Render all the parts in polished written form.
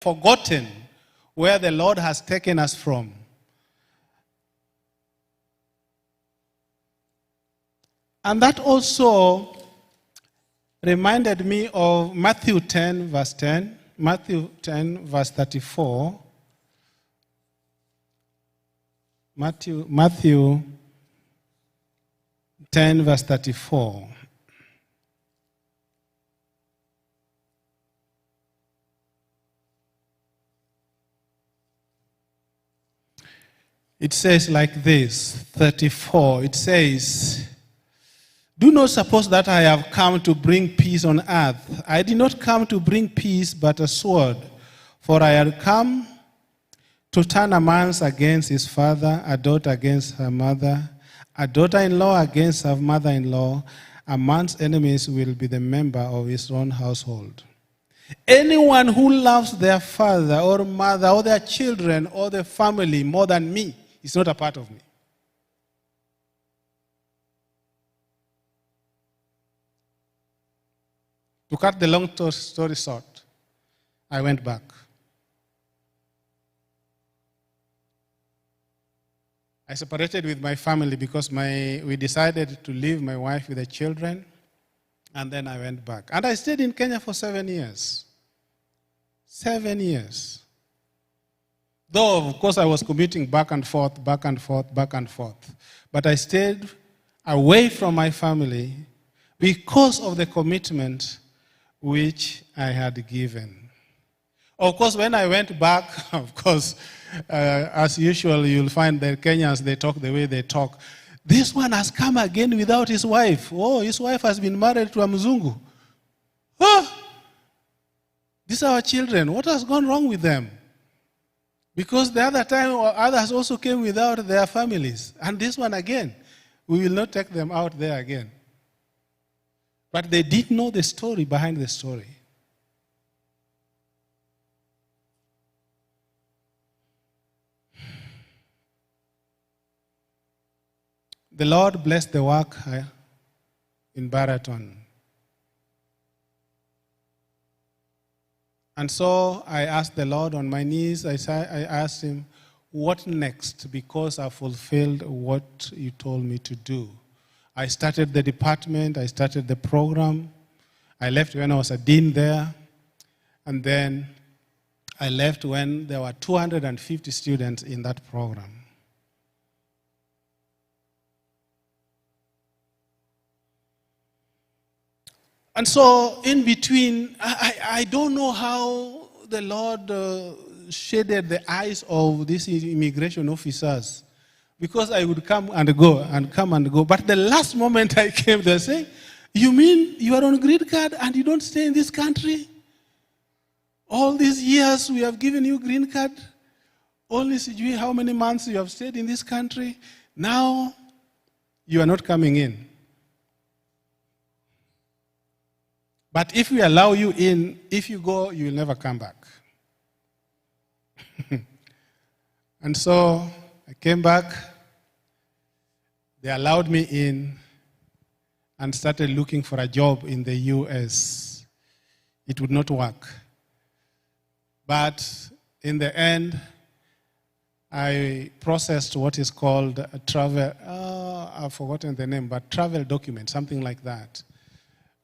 forgotten where the Lord has taken us from. And that also reminded me of Matthew 10, verse 10, Matthew 10, verse 34. Matthew 10, verse 34. It says like this, 34. It says, "Do not suppose that I have come to bring peace on earth. I did not come to bring peace, but a sword. For I had come to turn a man against his father, a daughter against her mother, a daughter-in-law against her mother-in-law. A man's enemies will be the member of his own household. Anyone who loves their father or mother or their children or their family more than me is not a part of me." To cut the long story short, I went back. I separated with my family because we decided to leave my wife with the children, and then I went back. And I stayed in Kenya for 7 years. 7 years. Though, of course, I was commuting back and forth, back and forth, back and forth. But I stayed away from my family because of the commitment which I had given. Of course, when I went back, of course, as usual, you'll find the Kenyans, they talk the way they talk. This one has come again without his wife. Oh, his wife has been married to a Mzungu. Oh, these are our children. What has gone wrong with them? Because the other time, others also came without their families. And this one again, we will not take them out there again. But they did know the story behind the story. The Lord blessed the work in Baraton. And so I asked the Lord on my knees, I asked him, what next? Because I fulfilled what you told me to do. I started the department, I started the program. I left when I was a dean there. And then I left when there were 250 students in that program. And so in between, I don't know how the Lord shaded the eyes of these immigration officers, because I would come and go and come and go. But the last moment I came, they say, "You mean you are on green card and you don't stay in this country? All these years we have given you green card. Only see how many months you have stayed in this country. Now you are not coming in. But if we allow you in, if you go, you will never come back." And so I came back. They allowed me in and started looking for a job in the US. It would not work. But in the end, I processed what is called a travel, I've forgotten the name, but travel document, something like that,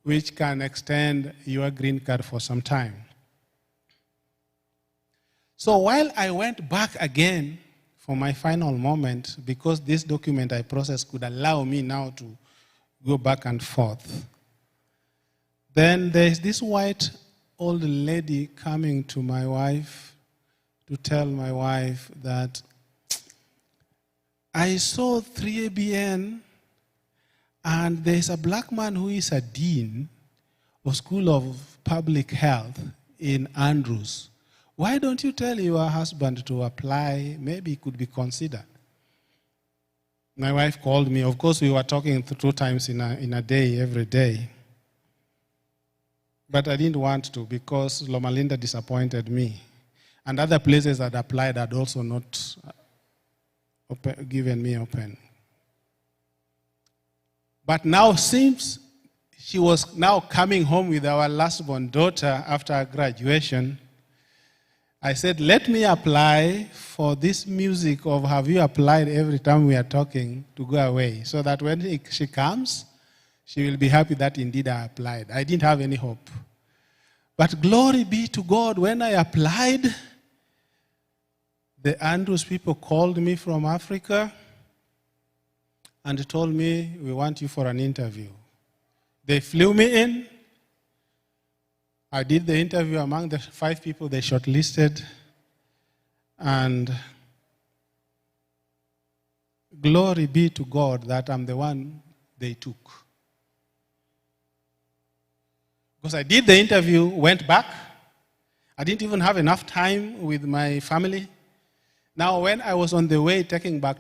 which can extend your green card for some time. So while I went back again for my final moment, because this document I processed could allow me now to go back and forth, then there's this white old lady coming to my wife to tell my wife that I saw 3ABN and there's a black man who is a dean of School of Public Health in Andrews. Why don't you tell your husband to apply? Maybe it could be considered. My wife called me. Of course, we were talking 2 times in a day, every day. But I didn't want to because Loma Linda disappointed me. And other places that applied had also not given me open. But now since she was now coming home with our last born daughter after her graduation, I said, let me apply for this music of have you applied every time we are talking to go away, so that when she comes, she will be happy that indeed I applied. I didn't have any hope. But glory be to God, when I applied, the Andrews people called me from Africa and told me, we want you for an interview. They flew me in. I did the interview among the 5 people they shortlisted, and glory be to God that I'm the one they took. Because I did the interview, went back. I didn't even have enough time with my family. Now, when I was on the way taking them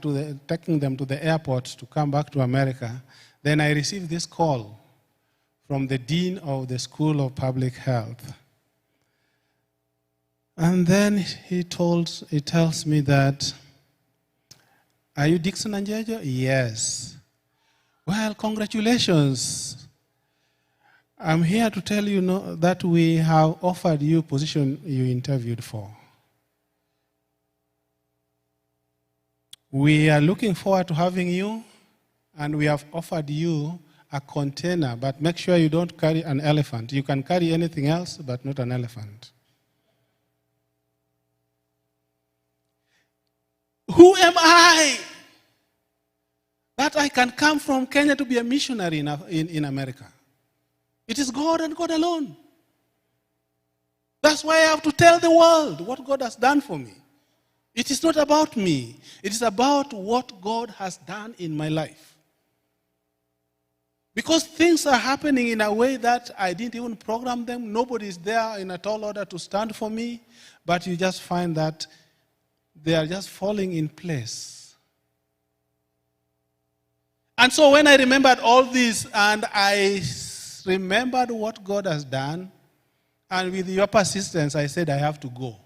to the airport to come back to America, then I received this call from the dean of the School of Public Health. And then he tells me that, are you Dixon Anjejo? Yes. Well, congratulations. I'm here to tell you that we have offered you a position you interviewed for. We are looking forward to having you, and we have offered you a container, but make sure you don't carry an elephant. You can carry anything else, but not an elephant. Who am I that I can come from Kenya to be a missionary in America? It is God and God alone. That's why I have to tell the world what God has done for me. It is not about me. It is about what God has done in my life. Because things are happening in a way that I didn't even program them. Nobody is there in a tall order to stand for me. But you just find that they are just falling in place. And so when I remembered all this, and I remembered what God has done, and with your persistence, I said I have to go.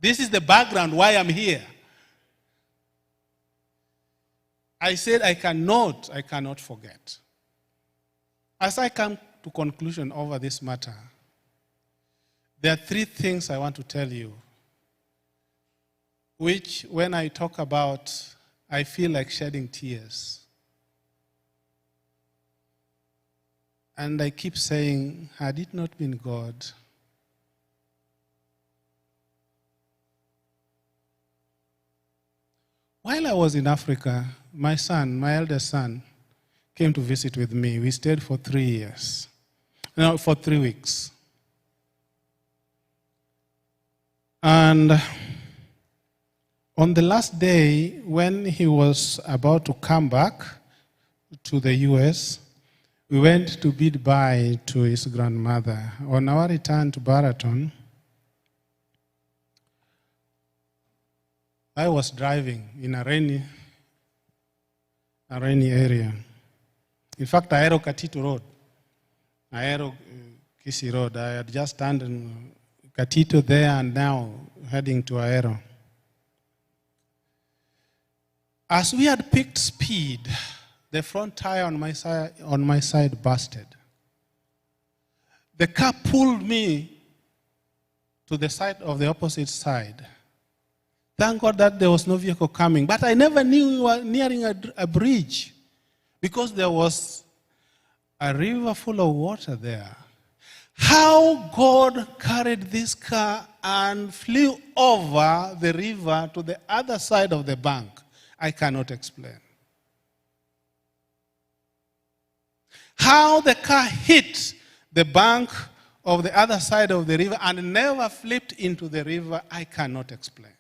This is the background why I'm here. I said I cannot forget. As I come to conclusion over this matter, there are 3 things I want to tell you, which when I talk about, I feel like shedding tears. And I keep saying, had it not been God, while I was in Africa, my eldest son, came to visit with me. We stayed for 3 years. No, for 3 weeks. And on the last day, when he was about to come back to the U.S., we went to bid bye to his grandmother. On our return to Baraton, I was driving in a rainy area. In fact, Aero Katito Road, Aero Kisi Road. I had just turned in Katito there and now heading to Aero. As we had picked speed, the front tire on my side busted. The car pulled me to the side of the opposite side. Thank God that there was no vehicle coming. But I never knew we were nearing a bridge because there was a river full of water there. How God carried this car and flew over the river to the other side of the bank, I cannot explain. How the car hit the bank of the other side of the river and never flipped into the river, I cannot explain.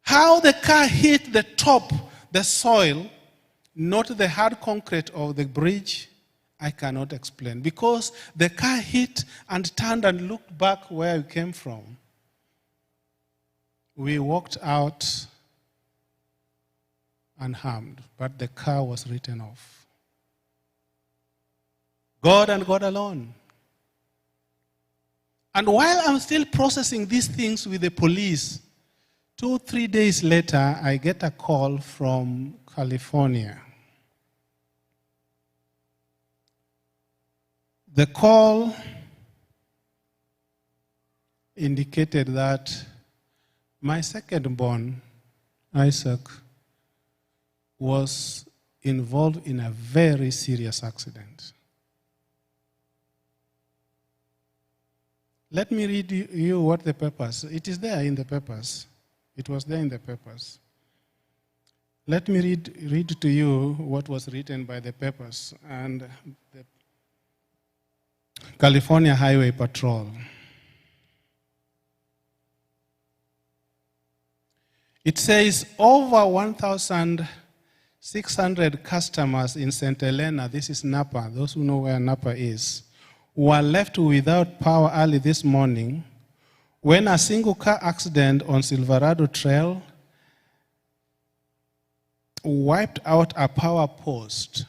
How the car hit the top, the soil, not the hard concrete of the bridge, I cannot explain. Because the car hit and turned and looked back where we came from. We walked out unharmed, but the car was written off. God and God alone. And while I'm still processing these things with the police, 2-3 days later, I get a call from California. The call indicated that my second born, Isaac, was involved in a very serious accident. Let me read you what the papers, it is there in the papers. It was there in the papers. Let me read to you what was written by the papers and the California Highway Patrol. It says over 1,600 customers in St. Helena, this is Napa, those who know where Napa is, were left without power early this morning when a single car accident on Silverado Trail wiped out a power post.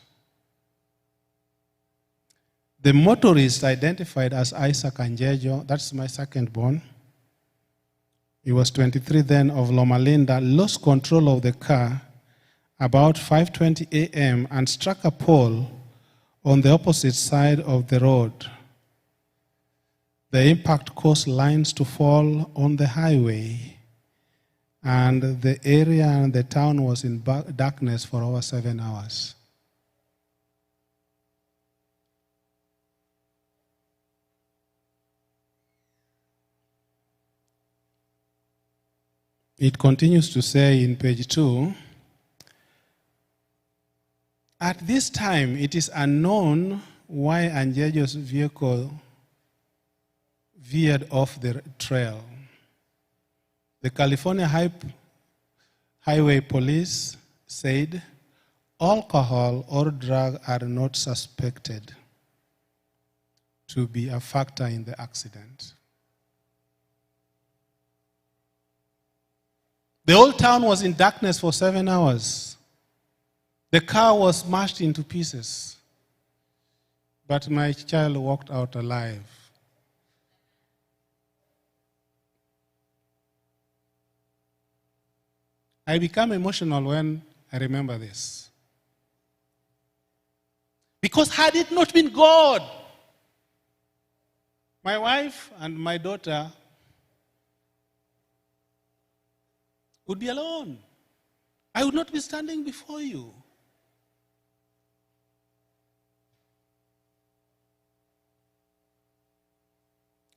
The motorist, identified as Isaac Anjejo, that's my second born, he was 23 then, of Loma Linda, lost control of the car about 5:20 a.m. and struck a pole on the opposite side of the road. The impact caused lines to fall on the highway, and the area and the town was in darkness for over 7 hours. It continues to say in page 2, at this time it is unknown why Anjejo's vehicle veered off the trail. The California Highway Police said alcohol or drug are not suspected to be a factor in the accident. The whole town was in darkness for 7 hours. The car was smashed into pieces. But my child walked out alive. I become emotional when I remember this. Because had it not been God, my wife and my daughter would be alone. I would not be standing before you.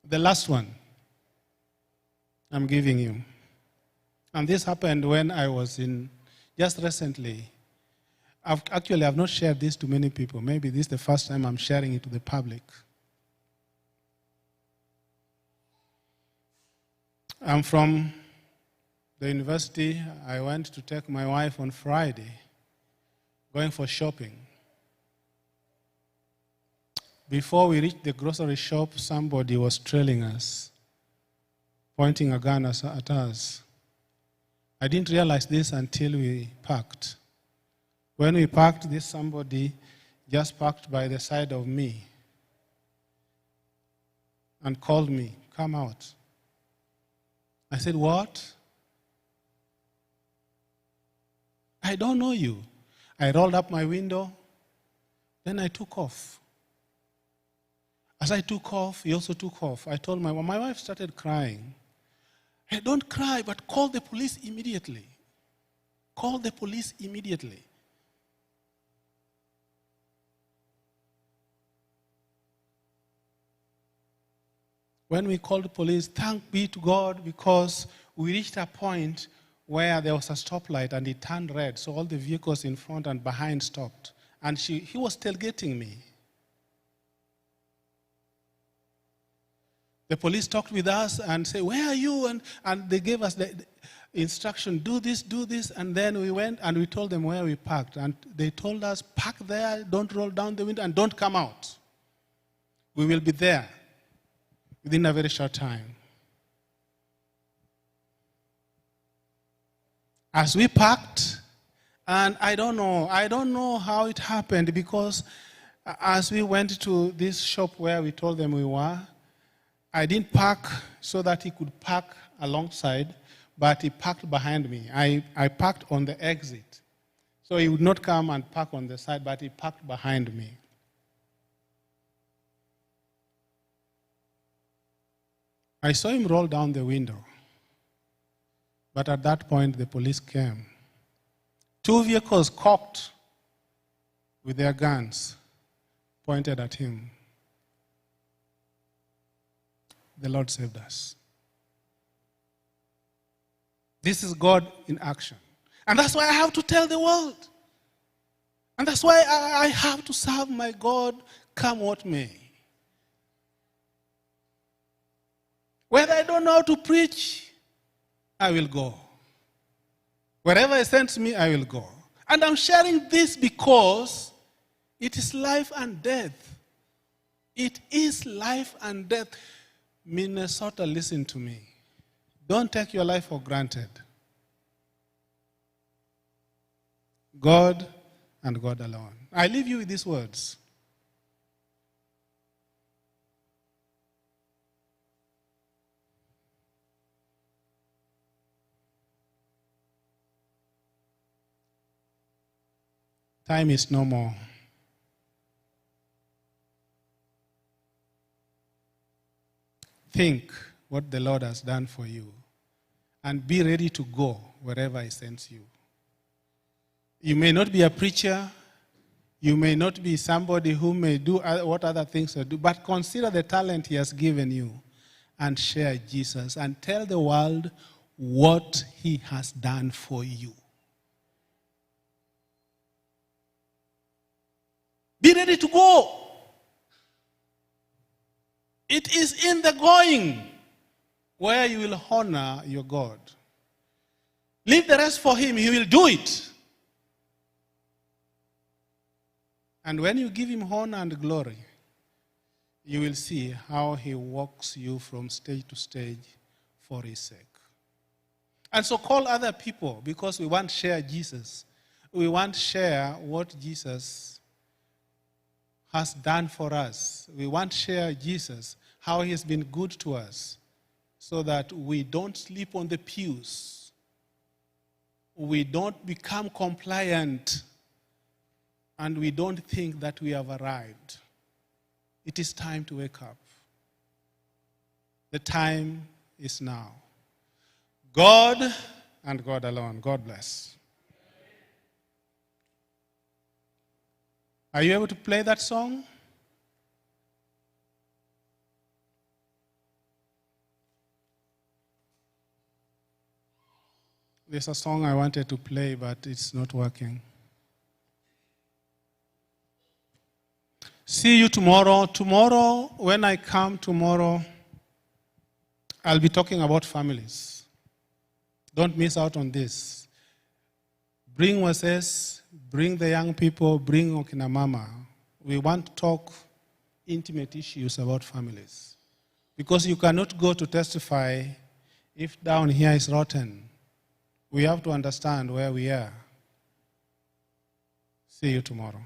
The last one I'm giving you. And this happened when I was just recently. I've not shared this to many people. Maybe this is the first time I'm sharing it to the public. I'm from the university. I went to take my wife on Friday, going for shopping. Before we reached the grocery shop, somebody was trailing us, pointing a gun at us. I didn't realize this until we parked. When we parked, this somebody just parked by the side of me and called me, come out. I said, what? I don't know you. I rolled up my window, then I took off. As I took off, he also took off. I told my wife started crying. Hey, don't cry, but call the police immediately. Call the police immediately. When we called the police, thank be to God, because we reached a point where there was a stoplight and it turned red, so all the vehicles in front and behind stopped. And he was tailgating me. The police talked with us and said, where are you? And they gave us the instruction, do this, and then we went and we told them where we parked. And they told us, park there, don't roll down the window, and don't come out. We will be there within a very short time. As we parked, and I don't know how it happened, because as we went to this shop where we told them we were, I didn't park so that he could park alongside, but he parked behind me. I parked on the exit. So he would not come and park on the side, but he parked behind me. I saw him roll down the window. But at that point, the police came. 2 vehicles cocked with their guns pointed at him. The Lord saved us. This is God in action. And that's why I have to tell the world. And that's why I have to serve my God, come what may. Whether I don't know how to preach, I will go. Wherever He sends me, I will go. And I'm sharing this because it is life and death. It is life and death. Minnesota, listen to me. Don't take your life for granted. God and God alone. I leave you with these words. Time is no more. Think what the Lord has done for you and be ready to go wherever He sends you. You may not be a preacher. You may not be somebody who may do what other things do, but consider the talent He has given you and share Jesus and tell the world what He has done for you. Be ready to go. It is in the going where you will honor your God. Leave the rest for Him. He will do it. And when you give Him honor and glory, you will see how He walks you from stage to stage for His sake. And so call other people, because we want to share Jesus. We want to share what Jesus has done for us. We want to share Jesus, how He has been good to us, so that we don't sleep on the pews. We don't become compliant, and we don't think that we have arrived. It is time to wake up. The time is now. God and God alone. God bless. Are you able to play that song? There's a song I wanted to play, but it's not working. See you tomorrow. Tomorrow, when I come tomorrow, I'll be talking about families. Don't miss out on this. Bring Moses, bring the young people, bring Okinamama. We want to talk intimate issues about families. Because you cannot go to testify if down here is rotten. We have to understand where we are. See you tomorrow.